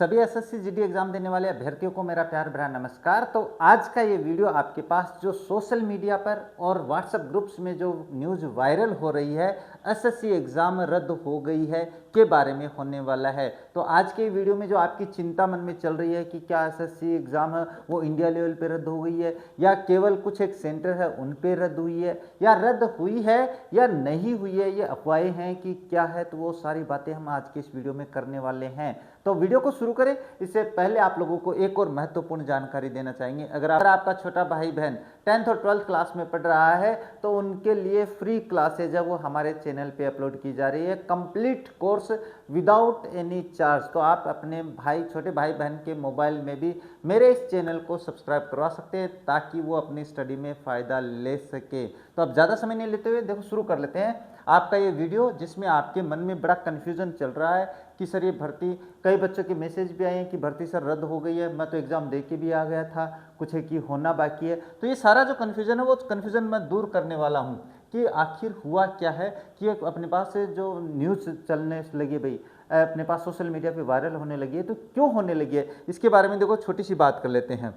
सभी SSC GD exam देने वाले अभ्यर्थियों को मेरा प्यार भरा नमस्कार। तो आज का ये वीडियो आपके पास जो सोशल मीडिया पर और व्हाट्सएप ग्रुप्स में जो न्यूज़ वायरल हो रही है एसएससी एग्ज़ाम रद्द हो गई है के बारे में होने वाला है। तो आज के वीडियो में जो आपकी चिंता मन में चल रही है कि क्या एसएससी एग्ज़ाम है वो इंडिया लेवल पे रद्द हो गई है या केवल कुछ एक सेंटर है उन पे रद्द हुई है या रद्द हुई है या नहीं हुई है, ये अफवाहें हैं कि क्या है, तो वो सारी बातें हम आज के इस वीडियो में करने वाले हैं। तो वीडियो को शुरू करें इससे पहले आप लोगों को एक और महत्वपूर्ण जानकारी देना चाहेंगे। अगर आपका छोटा भाई बहन 10th और 12th क्लास में पढ़ रहा है तो उनके लिए फ्री क्लासेज है वो हमारे चैनल पे अपलोड की जा रही है, complete course without any charge. तो आप अपने छोटे भाई बहन के मोबाइल में भी मेरे इस चैनल को सब्सक्राइब करवा सकते हैं ताकि वो अपनी स्टडी में फ़ायदा ले सके। तो अब ज़्यादा समय नहीं लेते हुए देखो शुरू कर लेते हैं आपका ये वीडियो, जिसमें आपके मन में बड़ा कन्फ्यूज़न चल रहा है कि सर ये भर्ती, कई बच्चों के मैसेज भी आए हैं कि भर्ती सर रद्द हो गई है, मैं तो एग्ज़ाम दे के भी आ गया था, कुछ है कि होना बाकी है। तो ये सारा जो कन्फ्यूज़न है वो कन्फ्यूज़न मैं दूर करने वाला हूँ कि आखिर हुआ क्या है कि अपने पास से जो न्यूज़ चलने लगी भाई, अपने पास सोशल मीडिया पे वायरल होने लगी है, तो क्यों होने लगी है इसके बारे में देखो छोटी सी बात कर लेते हैं।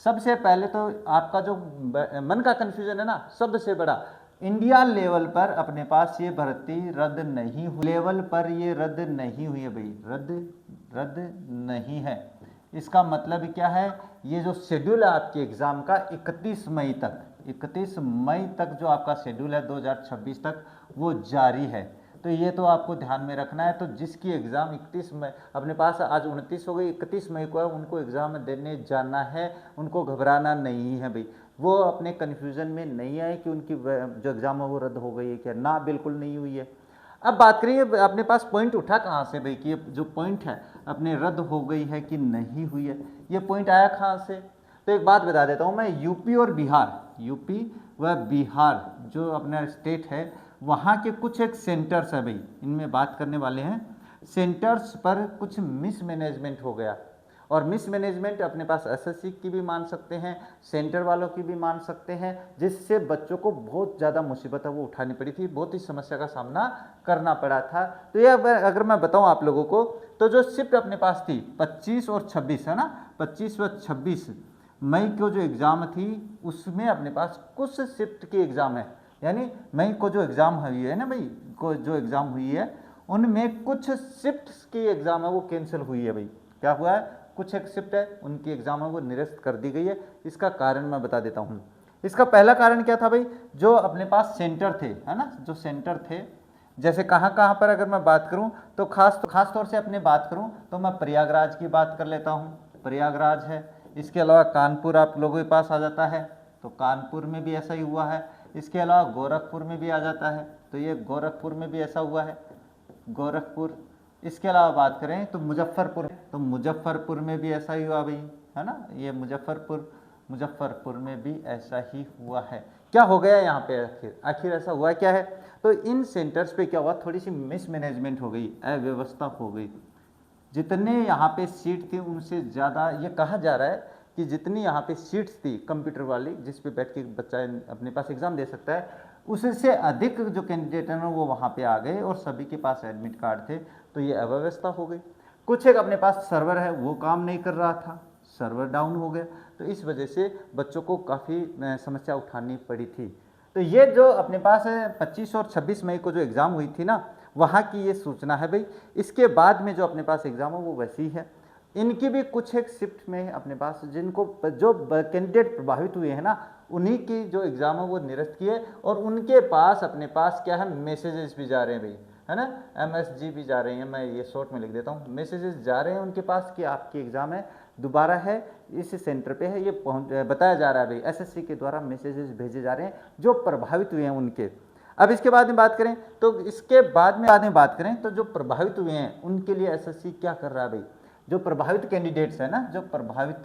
सबसे पहले तो आपका जो मन का कन्फ्यूज़न है ना, सबसे बड़ा इंडिया लेवल पर अपने पास ये भर्ती रद्द नहीं हुई, लेवल पर ये रद्द नहीं हुई है भाई, रद्द नहीं है। इसका मतलब क्या है, ये जो शेड्यूल है आपके एग्ज़ाम का 31 मई तक जो आपका शेड्यूल है 2026 तक वो जारी है। तो ये तो आपको ध्यान में रखना है। तो जिसकी एग्ज़ाम 31 मई, अपने पास आज 29 हो गई, 31 मई को है, उनको एग्ज़ाम देने जाना है, उनको घबराना नहीं है भाई। वो अपने कन्फ्यूज़न में नहीं आए कि उनकी जो एग्ज़ाम है वो रद्द हो गई है क्या, ना बिल्कुल नहीं हुई है। अब बात करिए अपने पास पॉइंट उठा कहाँ से भाई कि जो पॉइंट है अपने रद्द हो गई है कि नहीं हुई है, ये पॉइंट आया कहाँ से। तो एक बात बता देता हूँ मैं, यूपी व बिहार जो अपना स्टेट है वहाँ के कुछ एक सेंटर्स है भाई, इनमें बात करने वाले हैं। सेंटर्स पर कुछ मिसमैनेजमेंट हो गया, और मिसमैनेजमेंट अपने पास एसएससी की भी मान सकते हैं, सेंटर वालों की भी मान सकते हैं, जिससे बच्चों को बहुत ज़्यादा मुसीबत है वो उठानी पड़ी थी, बहुत ही समस्या का सामना करना पड़ा था। तो ये अगर मैं बताऊं आप लोगों को, तो जो शिफ्ट अपने पास थी 25 और 26 है ना, 25 व 26 मई को जो एग्ज़ाम थी उसमें अपने पास कुछ शिफ्ट की एग्ज़ाम है, यानी मई को जो एग्ज़ाम हुई है ना भाई, को जो एग्ज़ाम हुई है उनमें कुछ शिफ्ट की एग्ज़ाम है वो कैंसिल हुई है भाई। क्या हुआ है, कुछ एक शिफ्ट है उनकी एग्ज़ाम है वो निरस्त कर दी गई है। इसका कारण मैं बता देता हूँ। इसका पहला कारण क्या था भाई, जो अपने पास सेंटर थे है ना, जो सेंटर थे, जैसे कहाँ कहाँ पर अगर मैं बात करूँ तो खास तौर से अपने बात करूँ तो मैं प्रयागराज की बात कर लेता हूँ, प्रयागराज है। इसके अलावा कानपुर आप लोगों के पास आ जाता है, तो कानपुर में भी ऐसा ही हुआ है। इसके अलावा गोरखपुर में भी आ जाता है, तो ये गोरखपुर में भी ऐसा हुआ है, गोरखपुर। इसके अलावा बात करें तो मुजफ्फरपुर में भी ऐसा ही हुआ भाई, है ना, ये मुजफ्फरपुर में भी ऐसा ही हुआ है। क्या हो गया यहाँ पे, आखिर ऐसा हुआ क्या है, तो इन सेंटर्स पे क्या हुआ, थोड़ी सी मिसमैनेजमेंट हो गई, अव्यवस्था हो गई। जितने यहाँ पे सीट थी उनसे ज़्यादा, ये कहा जा रहा है कि जितनी यहाँ पे सीट्स थी कंप्यूटर वाली जिस पे बैठ के बच्चा अपने पास एग्ज़ाम दे सकता है, उससे अधिक जो कैंडिडेट हैं वो वहाँ पे आ गए और सभी के पास एडमिट कार्ड थे, तो ये अव्यवस्था हो गई। कुछ एक अपने पास सर्वर है वो काम नहीं कर रहा था, सर्वर डाउन हो गया, तो इस वजह से बच्चों को काफ़ी समस्या उठानी पड़ी थी। तो ये जो अपने पास 25 और 26 मई को जो एग्ज़ाम हुई थी ना, वहाँ की ये सूचना है भाई। इसके बाद में जो अपने पास एग्ज़ाम है वो वैसी है। इनकी भी कुछ एक शिफ्ट में अपने पास जिनको जो कैंडिडेट प्रभावित हुए हैं ना, उन्हीं की जो एग्ज़ाम है वो निरस्त किए, और उनके पास अपने पास क्या है, मैसेजेस भी जा रहे हैं भाई, है ना, MSG भी जा रहे हैं, मैं ये शॉर्ट में लिख देता हूँ, मैसेजेस जा रहे हैं उनके पास कि आपकी एग्ज़ाम है दोबारा है, इस सेंटर पे है, ये बताया जा रहा है भाई, एसएससी के द्वारा मैसेजेस भेजे जा रहे हैं जो प्रभावित हुए हैं उनके। अब इसके बाद में बात करें तो बात करें तो जो प्रभावित हुए हैं उनके लिए एसएससी क्या कर रहा है भाई, जो प्रभावित कैंडिडेट्स है ना, जो प्रभावित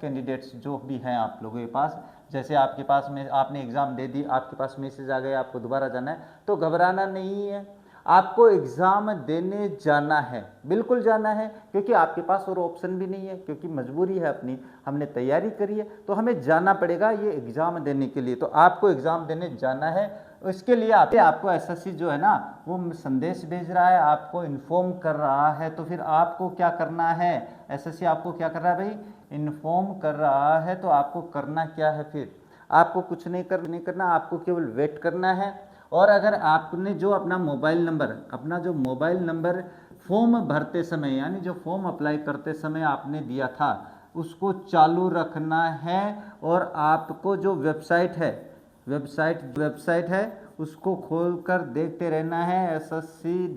कैंडिडेट्स जो भी हैं आप लोगों के पास, जैसे आपके पास में आपने एग्ज़ाम दे दी, आपके पास मैसेज आ गए, आपको दोबारा जाना है, तो घबराना नहीं है, आपको एग्ज़ाम देने जाना है, बिल्कुल जाना है, क्योंकि आपके पास और ऑप्शन भी नहीं है, क्योंकि मजबूरी है अपनी, हमने तैयारी करी है तो हमें जाना पड़ेगा ये एग्ज़ाम देने के लिए। तो आपको एग्ज़ाम देने जाना है, उसके लिए आपको एसएससी जो है ना वो संदेश भेज रहा है, आपको इन्फॉर्म कर रहा है। तो फिर आपको क्या करना है, एसएससी आपको क्या कर रहा है भाई, इन्फॉर्म कर रहा है। तो आपको करना क्या है, फिर आपको कुछ नहीं करना, आपको केवल वेट करना है। और अगर आपने जो अपना मोबाइल नंबर फॉर्म भरते समय यानी जो फॉर्म अप्लाई करते समय आपने दिया था उसको चालू रखना है। और आपको जो वेबसाइट है उसको खोलकर देखते रहना है। ssc.gov.in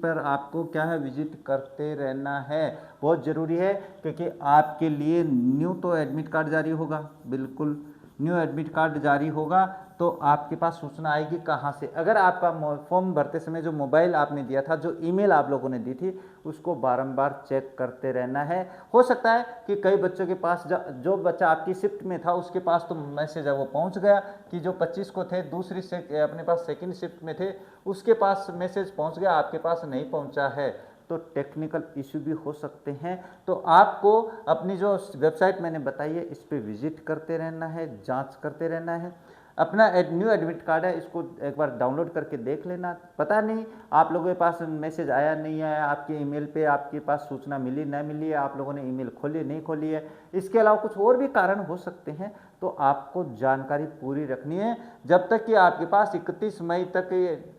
पर आपको क्या है, विजिट करते रहना है। बहुत ज़रूरी है क्योंकि आपके लिए न्यू तो एडमिट कार्ड जारी होगा, बिल्कुल न्यू एडमिट कार्ड जारी होगा तो आपके पास सूचना आएगी कहाँ से। अगर आपका फॉर्म भरते समय जो मोबाइल आपने दिया था, जो ईमेल आप लोगों ने दी थी, उसको बारंबार चेक करते रहना है। हो सकता है कि कई बच्चों के पास जो बच्चा आपकी शिफ्ट में था उसके पास तो मैसेज है वो पहुंच गया, कि जो 25 को थे दूसरी से अपने पास सेकंड शिफ्ट में थे उसके पास मैसेज पहुंच गया, आपके पास नहीं पहुंचा है। तो टेक्निकल इशू भी हो सकते हैं। तो आपको अपनी जो वेबसाइट मैंने बताई है इस पर विजिट करते रहना है, जांच करते रहना है। अपना न्यू एडमिट कार्ड है, इसको एक बार डाउनलोड करके देख लेना। पता नहीं आप लोगों के पास मैसेज आया नहीं आया, आपके ईमेल पे आपके पास सूचना मिली नहीं मिली है, आप लोगों ने ईमेल खोली नहीं खोली है, इसके अलावा कुछ और भी कारण हो सकते हैं। तो आपको जानकारी पूरी रखनी है जब तक कि आपके पास 31 मई तक,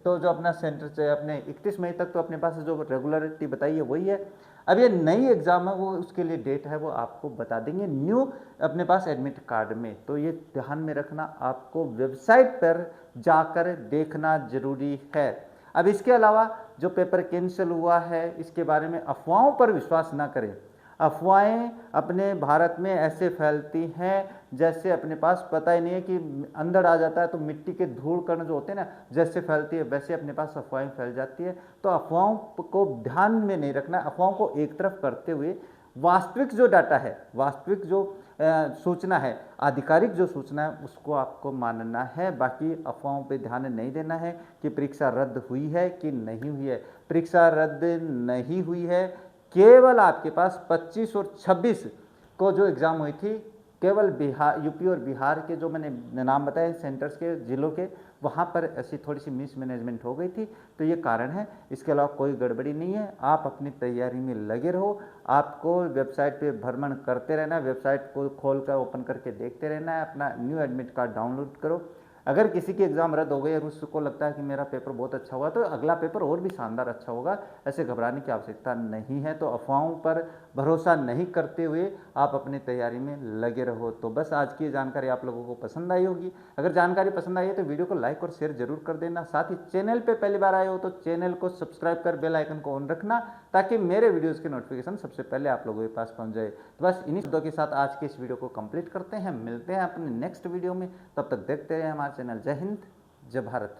तो जो अपना सेंटर से अपने 31 मई तक तो अपने पास जो रेगुलरिटी बताई है वही है। अब ये नई एग्ज़ाम है वो उसके लिए डेट है वो आपको बता देंगे न्यू अपने पास एडमिट कार्ड में। तो ये ध्यान में रखना, आपको वेबसाइट पर जाकर देखना जरूरी है। अब इसके अलावा जो पेपर कैंसिल हुआ है इसके बारे में अफवाहों पर विश्वास ना करें। अफवाहें अपने भारत में ऐसे फैलती हैं जैसे अपने पास पता ही नहीं है, कि अंदर आ जाता है तो मिट्टी के धूल कण जो होते हैं ना जैसे फैलती है वैसे अपने पास अफवाहें फैल जाती है। तो अफवाहों को ध्यान में नहीं रखना, अफवाहों को एक तरफ करते हुए वास्तविक जो डाटा है, वास्तविक जो सूचना है, आधिकारिक जो सूचना है उसको आपको मानना है। बाकी अफवाहों पे ध्यान नहीं देना है कि परीक्षा रद्द हुई है कि नहीं हुई है। परीक्षा रद्द नहीं हुई है, केवल आपके पास 25 और 26 को जो एग्ज़ाम हुई थी, केवल बिहार, यूपी और बिहार के जो मैंने नाम बताए सेंटर्स के, जिलों के, वहाँ पर ऐसी थोड़ी सी मिसमैनेजमेंट हो गई थी। तो ये कारण है, इसके अलावा कोई गड़बड़ी नहीं है। आप अपनी तैयारी में लगे रहो, आपको वेबसाइट पे भ्रमण करते रहना है, वेबसाइट को खोल कर ओपन करके देखते रहना है, अपना न्यू एडमिट कार्ड डाउनलोड करो। अगर किसी की एग्ज़ाम रद्द हो गई और उसको लगता है कि मेरा पेपर बहुत अच्छा हुआ तो अगला पेपर और भी शानदार अच्छा होगा, ऐसे घबराने की आवश्यकता नहीं है। तो अफवाहों पर भरोसा नहीं करते हुए आप अपनी तैयारी में लगे रहो। तो बस आज की जानकारी आप लोगों को पसंद आई होगी। अगर जानकारी पसंद आई है तो वीडियो को लाइक और शेयर जरूर कर देना। साथ ही चैनल पर पहली बार आए हो तो चैनल को सब्सक्राइब कर बेल आइकन को ऑन रखना ताकि मेरे वीडियोज़ की नोटिफिकेशन सबसे पहले आप लोगों के पास पहुँच जाए। तो बस इन्हीं शब्दों के साथ आज के इस वीडियो को कंप्लीट करते हैं, मिलते हैं अपने नेक्स्ट वीडियो में। तब तक देखते रहे हमारे चैनल। जय हिंद, जय भारत।